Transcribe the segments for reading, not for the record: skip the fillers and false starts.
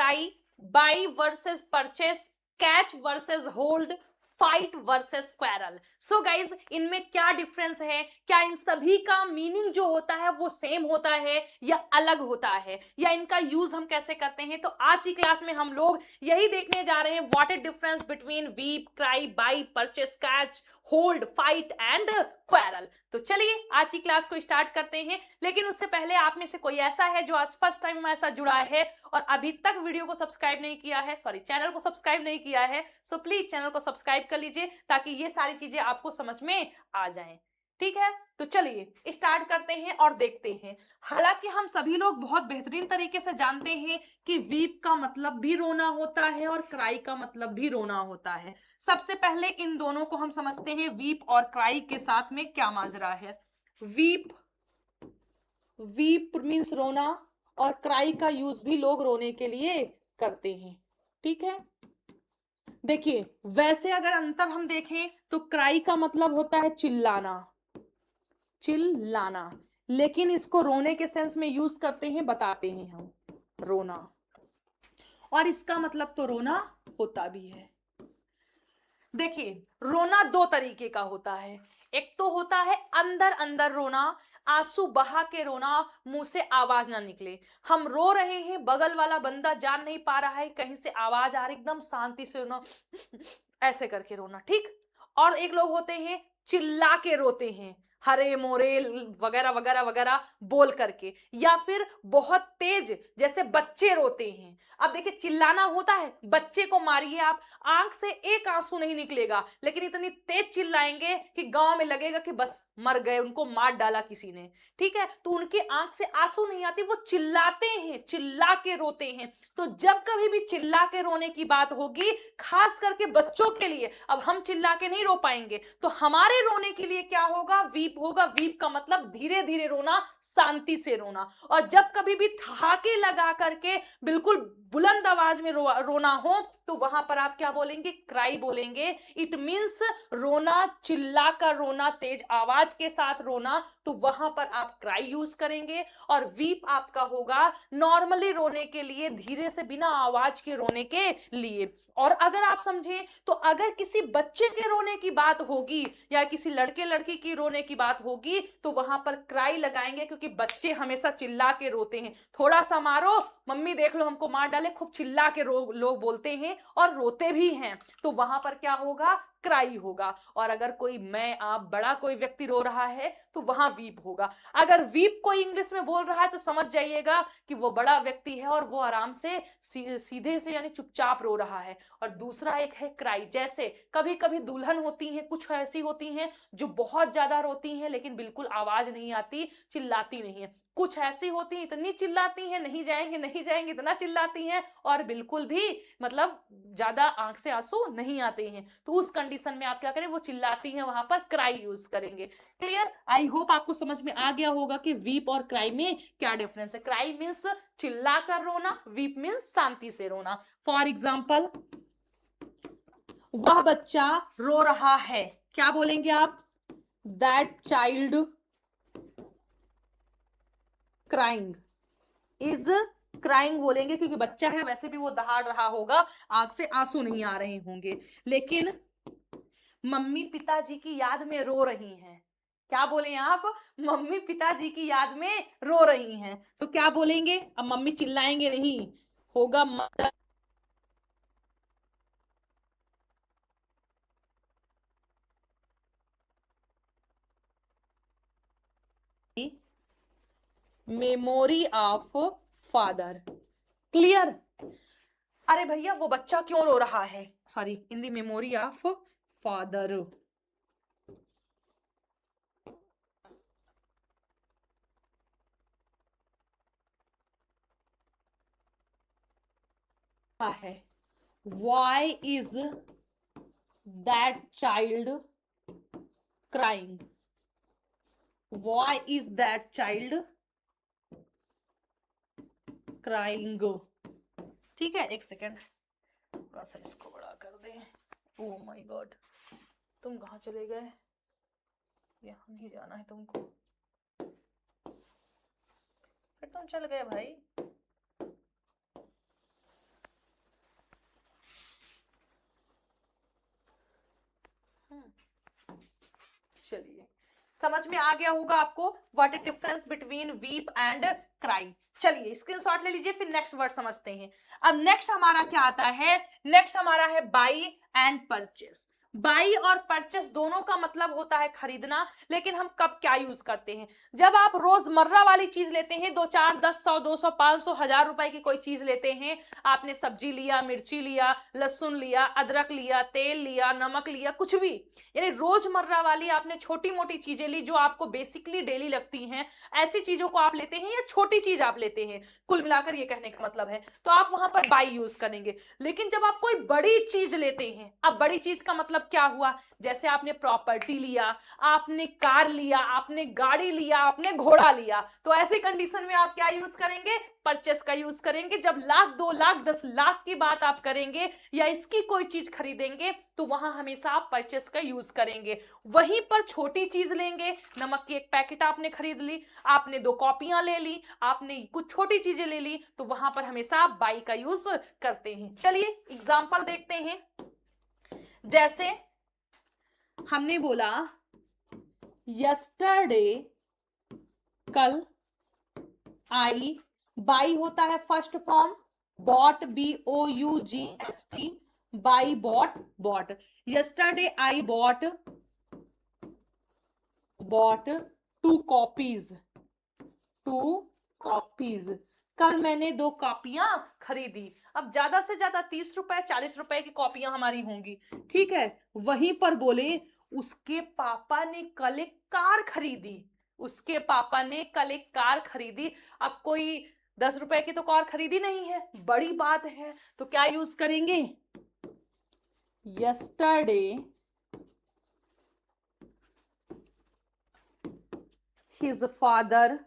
Cry, by versus purchase, catch versus hold, fight versus quarrel. So guys, इनमें क्या difference है? क्या इन सभी का मीनिंग जो होता है वो सेम होता है या अलग होता है, या इनका यूज हम कैसे करते हैं? तो आज की क्लास में हम लोग यही देखने जा रहे हैं, what is difference between weep, cry, by, purchase, catch, hold, fight and quarrel. तो चलिए आज की क्लास को स्टार्ट करते हैं। लेकिन उससे पहले आप में से कोई ऐसा है जो आज फर्स्ट टाइम हमारे साथ जुड़ा है और अभी तक वीडियो को सब्सक्राइब नहीं किया है, सॉरी चैनल को सब्सक्राइब नहीं किया है, सो प्लीज चैनल को सब्सक्राइब कर लीजिए ताकि ये सारी चीजें आपको समझ में आ जाएं। ठीक है, तो चलिए स्टार्ट करते हैं और देखते हैं। हालांकि हम सभी लोग बहुत बेहतरीन तरीके से जानते हैं कि वीप का मतलब भी रोना होता है और क्राई का मतलब भी रोना होता है। सबसे पहले इन दोनों को हम समझते हैं, वीप और क्राई के साथ में क्या माजरा है। वीप, वीप मीन्स रोना, और क्राई का यूज भी लोग रोने के लिए करते हैं। ठीक है, देखिए वैसे अगर अंतर हम देखें तो क्राई का मतलब होता है चिल्लाना, चिल्लाना, लेकिन इसको रोने के सेंस में यूज करते हैं, बताते हैं हम, रोना। और इसका मतलब तो रोना होता भी है। देखिए रोना दो तरीके का होता है। एक तो होता है अंदर अंदर रोना, आंसू बहा के रोना, मुंह से आवाज ना निकले। हम रो रहे हैं, बगल वाला बंदा जान नहीं पा रहा है, कहीं से आवाज आ रही, एकदम शांति से रोना, ऐसे करके रोना। ठीक। और एक लोग होते हैं चिल्ला के रोते हैं, हरे मोरे वगैरह वगैरह वगैरह बोल करके, या फिर बहुत तेज जैसे बच्चे रोते हैं। अब देखिए चिल्लाना होता है, बच्चे को मारिए आप, आंख से एक आंसू नहीं निकलेगा, लेकिन इतनी तेज चिल्लाएंगे कि गांव में लगेगा कि बस मर गए, उनको मार डाला किसी ने। ठीक है, तो उनके आंख से आंसू नहीं आती, वो चिल्लाते हैं, चिल्ला के रोते हैं। तो जब कभी भी चिल्ला के रोने की बात होगी, खास करके बच्चों के लिए, अब हम चिल्ला के नहीं रो पाएंगे, तो हमारे रोने के लिए क्या होगा? वीप होगा। वीप का मतलब धीरे धीरे रोना, शांति से रोना। और जब कभी भी ठहाके लगा करके बिल्कुल बुलंद आवाज में रोना हो, तो वहां पर आप क्या बोलेंगे? क्राई बोलेंगे। इट मींस रोना, चिल्ला कर रोना, तेज आवाज के साथ रोना, तो वहां पर आप क्राई यूज करेंगे। और वीप आपका होगा नॉर्मली रोने के लिए, धीरे से बिना आवाज के रोने के लिए। और अगर आप समझें तो अगर किसी बच्चे के रोने की बात होगी या किसी लड़के लड़की की रोने की बात होगी, तो वहां पर क्राई लगाएंगे, क्योंकि बच्चे हमेशा चिल्ला के रोते हैं। थोड़ा सा मारो, मम्मी देख लो हमको मार डाले, खूब चिल्ला के लोग बोलते हैं और रोते भी हैं, तो वहां पर क्या होगा? क्राई होगा। और अगर कोई, मैं आप, बड़ा कोई व्यक्ति रो रहा है, तो वहां वीप होगा। अगर वीप कोई इंग्लिश में बोल रहा है तो समझ जाइएगा कि वो बड़ा व्यक्ति है और वो आराम से सीधे से यानी चुपचाप रो रहा है। और दूसरा एक है क्राई। जैसे कभी कभी दुल्हन होती हैं, कुछ ऐसी होती हैं जो बहुत ज्यादा रोती हैं लेकिन बिल्कुल आवाज नहीं आती, चिल्लाती नहीं है। कुछ ऐसी होती हैं इतनी चिल्लाती हैं, नहीं जाएंगे नहीं जाएंगे, इतना चिल्लाती हैं और बिल्कुल भी मतलब ज्यादा आंख से आंसू नहीं आते हैं। तो उस कंडीशन में आप क्या करें? वो चिल्लाती हैं, वहां पर क्राई यूज करेंगे। क्लियर? आई होप आपको समझ में आ गया होगा कि वीप और क्राई में क्या डिफरेंस है। क्राई मीन्स चिल्ला कर रोना, वीप मीन्स शांति से रोना। फॉर एग्जाम्पल, वह बच्चा रो रहा है, क्या बोलेंगे आप? That child crying is crying बोलेंगे, क्योंकि बच्चा है, वैसे भी वो दहाड़ रहा होगा, आंख से आंसू नहीं आ रहे होंगे। लेकिन मम्मी पिताजी की याद में रो रही हैं, क्या बोले आप? मम्मी पिताजी की याद में रो रही हैं, तो क्या बोलेंगे? अब मम्मी चिल्लाएंगे नहीं, होगा mother, memory of father. Clear? अरे भैया वो बच्चा क्यों रो रहा है? Sorry, in the memory of father. है why is that child crying? Why is that child crying? ठीक है, एक सेकेंड, थोड़ा सा इसको बड़ा कर दे। ओह माय गॉड, तुम कहाँ चले गए? यहाँ नहीं जाना है तुमको, फिर तुम चल गए भाई। समझ में आ गया होगा आपको what is difference between weep and cry. चलिए स्क्रीनशॉट ले लीजिए, फिर नेक्स्ट वर्ड समझते हैं। अब नेक्स्ट हमारा क्या आता है, नेक्स्ट हमारा है बाई एंड परचेस। बाई और परचेस दोनों का मतलब होता है खरीदना, लेकिन हम कब क्या यूज करते हैं, जब आप रोजमर्रा वाली चीज लेते हैं, 2 4 10 100 200 500 1000 रुपए की कोई चीज लेते हैं, आपने सब्जी लिया, मिर्ची लिया, लहसुन लिया, अदरक लिया, तेल लिया, नमक लिया, कुछ भी, यानी रोजमर्रा वाली आपने छोटी मोटी चीजें ली जो आपको बेसिकली डेली लगती हैं, ऐसी चीजों को आप लेते हैं या छोटी चीज आप लेते हैं, कुल मिलाकर ये कहने का मतलब है, तो आप वहां पर बाई यूज करेंगे। लेकिन जब आप कोई बड़ी चीज लेते हैं, अब बड़ी चीज का मतलब क्या हुआ, जैसे आपने प्रॉपर्टी लिया, आपने कार लिया, आपने गाड़ी लिया, आपने घोड़ा लिया, तो ऐसी कंडीशन में आप क्या यूज करेंगे, परचेस का यूज करेंगे। जब लाख 2 लाख 10 लाख की बात आप करेंगे या इसकी कोई चीज खरीदेंगे तो वहां हमेशा आप परचेस का यूज करेंगे। वहीं पर छोटी चीज लेंगे, नमक की एक पैकेट आपने खरीद ली, आपने 2 कॉपियां ले ली, आपने कुछ छोटी चीजें ले ली, तो वहां पर हमेशा आप बाई का यूज करते हैं। चलिए एग्जांपल देखते हैं। जैसे हमने बोला यस्टरडे, कल, आई, बाई होता है first form, bought BOUGHT, buy bought, bought. Yesterday I bought 2 copies, 2 copies, कल मैंने 2 कॉपियां खरीदी। अब ज्यादा से ज्यादा 30 रुपए 40 रुपए की कॉपियां हमारी होंगी, ठीक है। वहीं पर बोले उसके पापा ने कल एक कार खरीदी, उसके पापा ने कल एक कार खरीदी। अब कोई 10 रुपए की तो कार खरीदी नहीं है, बड़ी बात है, तो क्या यूज करेंगे, yesterday his father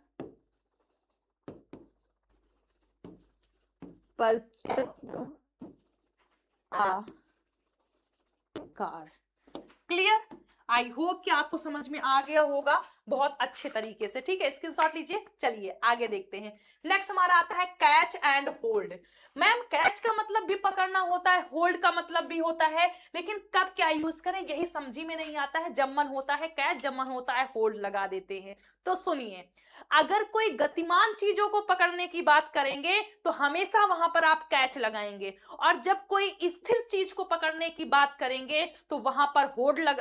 purchased a car. Clear, I hope कि आपको समझ में आ गया होगा बहुत अच्छे तरीके से, ठीक है। स्क्रीनशॉट लीजिए, चलिए आगे देखते हैं। नेक्स्ट हमारा आता है catch and hold. Ma'am catch का मतलब भी पकड़ना होता है, होल्ड का मतलब भी होता है, लेकिन कब क्या यूज करें यही समझी में नहीं आता है। जब मन होता है कैच, जब मन होता है होल्ड लगा देते हैं। तो सुनिए, अगर कोई गतिमान चीजों को पकड़ने की बात करेंगे तो हमेशा वहां पर आप कैच लगाएंगे, और जब कोई स्थिर चीज को पकड़ने की बात करेंगे तो वहां पर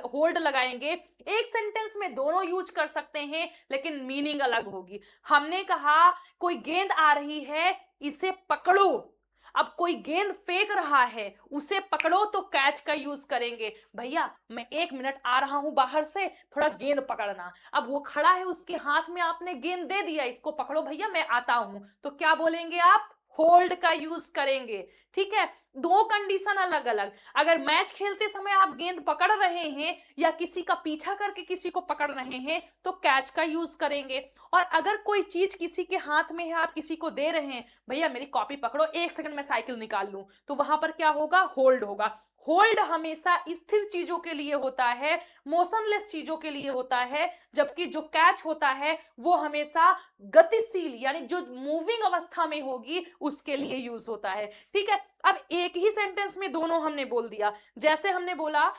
होल्ड लगाएंगे। एक सेंटेंस में दोनों यूज कर सकते हैं, लेकिन मीनिंग अलग होगी। हमने कहा कोई गेंद आ रही है, इसे पकड़ो। अब कोई गेंद फेंक रहा है, उसे पकड़ो तो कैच का यूज करेंगे। भैया मैं 1 मिनट आ रहा हूं बाहर से, थोड़ा गेंद पकड़ना। अब वो खड़ा है, उसके हाथ में आपने गेंद दे दिया, इसको पकड़ो भैया मैं आता हूं, तो क्या बोलेंगे आप, होल्ड का यूज करेंगे, ठीक है। 2 कंडीशन अलग अलग। अगर मैच खेलते समय आप गेंद पकड़ रहे हैं या किसी का पीछा करके किसी को पकड़ रहे हैं तो कैच का यूज करेंगे। और अगर कोई चीज किसी के हाथ में है, आप किसी को दे रहे हैं, भैया मेरी कॉपी पकड़ो 1 सेकंड में साइकिल निकाल लूं, तो वहां पर क्या होगा, होल्ड होगा। होल्ड हमेशा स्थिर चीजों के लिए होता है, मोशनलेस चीजों के लिए होता है, जबकि जो कैच होता है वो हमेशा गतिशील यानी जो मूविंग अवस्था में होगी उसके लिए यूज होता है, ठीक है। अब एक ही सेंटेंस में दोनों हमने बोल दिया। जैसे हमने बोला,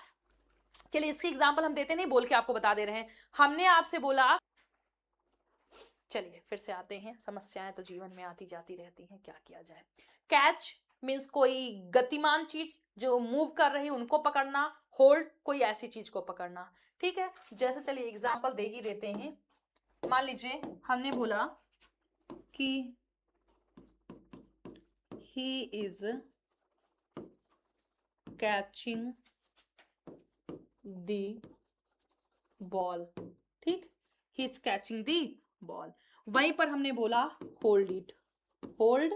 चलिए इसकी एग्जांपल हम देते नहीं, बोल के आपको बता दे रहे हैं। हमने आपसे बोला, चलिए फिर से आते हैं, समस्याएं तो जीवन में आती जाती रहती हैं, क्या किया जाए। कैच मीन्स कोई गतिमान चीज जो मूव कर रही उनको पकड़ना, होल्ड कोई ऐसी चीज को पकड़ना, ठीक है। जैसे चलिए एग्जांपल दे ही देते हैं। मान लीजिए हमने बोला कि he is catching the ball, ठीक, he is catching the ball. वहीं पर हमने बोला होल्ड इट, होल्ड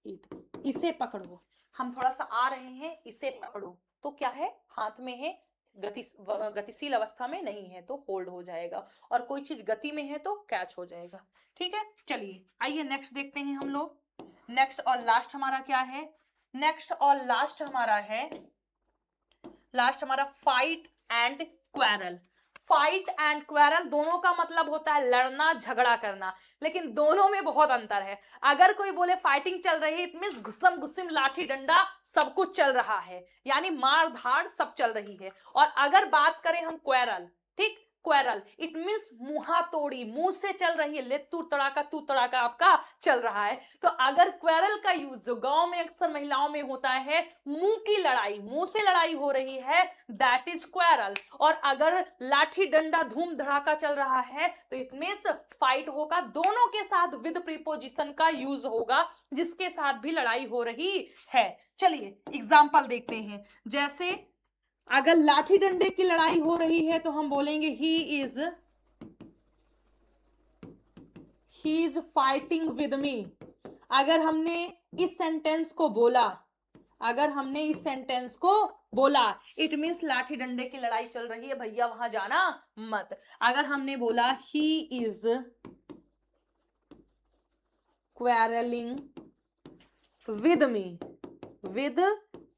इट, इसे पकड़ो। हम थोड़ा सा आ रहे हैं, इसे पकड़ो, तो क्या है, हाथ में है, गतिशील अवस्था में नहीं है तो होल्ड हो जाएगा, और कोई चीज गति में है तो कैच हो जाएगा, ठीक है। चलिए आइए नेक्स्ट देखते हैं हम लोग। नेक्स्ट और लास्ट हमारा क्या है, नेक्स्ट और लास्ट हमारा है, लास्ट हमारा fight and quarrel. Fight and quarrel दोनों का मतलब होता है लड़ना, झगड़ा करना, लेकिन दोनों में बहुत अंतर है। अगर कोई बोले फाइटिंग चल रही है, इट मींस घुसम घुसम लाठी डंडा सब कुछ चल रहा है, यानी मार धाड़ सब चल रही है। और अगर बात करें हम क्वेरल, ठीक, क्वेरल, इट मीन्स मुहातोड़ी, मुंह से चल रही है, ले तू तड़ाका आपका चल रहा है। तो अगर क्वेरल का यूज जो गांव में अक्सर महिलाओं में होता है, मुंह की लड़ाई, मुंह से लड़ाई हो रही है, दैट इज क्वेरल। और अगर लाठी डंडा धूम धड़ाका चल रहा है तो इट मीन्स फाइट होगा, दोनों के साथ विद प्रीपोजिशन का यूज होगा, जिसके साथ भी लड़ाई हो रही है। चलिए एग्जाम्पल देखते हैं। जैसे अगर लाठी डंडे की लड़ाई हो रही है तो हम बोलेंगे he is fighting with me. अगर हमने इस सेंटेंस को बोला, इट मीन्स लाठी डंडे की लड़ाई चल रही है, भैया वहां जाना मत। अगर हमने बोला he is quarrelling with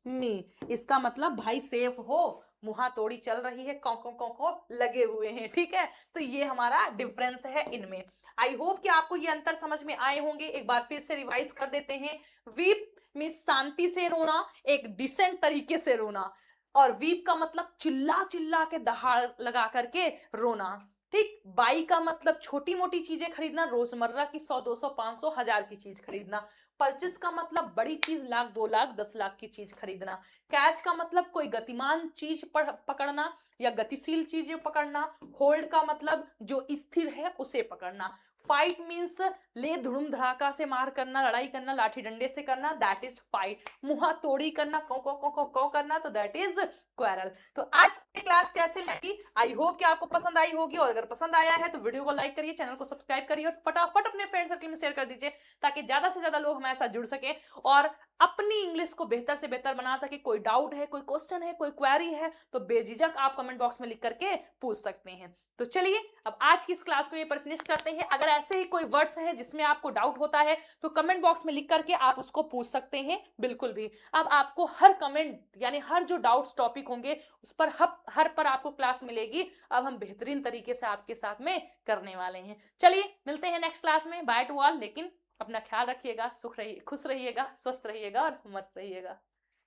me, इसका मतलब भाई सेफ हो, मुहा तोड़ी चल रही है, कौ लगे हुए हैं, ठीक है। तो ये हमारा डिफरेंस है इनमें। आई होप कि आपको ये अंतर समझ में आए होंगे। एक बार फिर से रिवाइज कर देते हैं। वीप मींस शांति से रोना, एक डिसेंट तरीके से रोना, और वीप का मतलब चिल्ला चिल्ला के दहाड़ लगा करके रोना, ठीक। बाई का मतलब छोटी मोटी चीजें खरीदना, रोजमर्रा की 100, 200, 500, 1000 की चीज खरीदना। परचेस का मतलब बड़ी चीज, लाख, 2 लाख, 10 लाख की चीज खरीदना। कैच का मतलब कोई गतिमान चीज पकड़ना या गतिशील चीजें पकड़ना। होल्ड का मतलब जो स्थिर है उसे पकड़ना। फाइट मीन्स ले धुड़ुम धड़ाका से मार करना, लड़ाई करना, लाठी डंडे से करना, दैट इज फाइट। मुहा तोड़ी करना, कौ करना, तो दैट इज क्वेरल। तो आज की क्लास कैसे लगी? आई होप कि आपको पसंद आई होगी, और अगर पसंद आया है तो वीडियो को लाइक करिए, चैनल को सब्सक्राइब करिए, और फटाफट अपने फ्रेंड सर्कल में शेयर कर दीजिए, ताकि ज्यादा से ज्यादा लोग हमारे साथ जुड़ सके और अपनी इंग्लिश को बेहतर से बेहतर बना सके। कोई डाउट है, कोई क्वेश्चन है, कोई क्वेरी है, तो बेझिझक आप कमेंट बॉक्स में लिख करके पूछ सकते हैं। तो चलिए अब आज की इस क्लास को यहीं पर फिनिश करते हैं। अगर ऐसे ही कोई वर्ड्स हैं जिसमें आपको डाउट होता है तो कमेंट बॉक्स में लिख करके आप उसको पूछ सकते हैं, बिल्कुल भी। अब आपको हर कमेंट यानी हर जो डाउट्स टॉपिक होंगे उस पर हर पर आपको क्लास मिलेगी। अब हम बेहतरीन तरीके से आपके साथ में करने वाले हैं। चलिए मिलते हैं नेक्स्ट क्लास में। By two all. लेकिन अपना ख्याल रखिएगा, खुश रहिएगा, स्वस्थ रहिएगा और मस्त रहिएगा।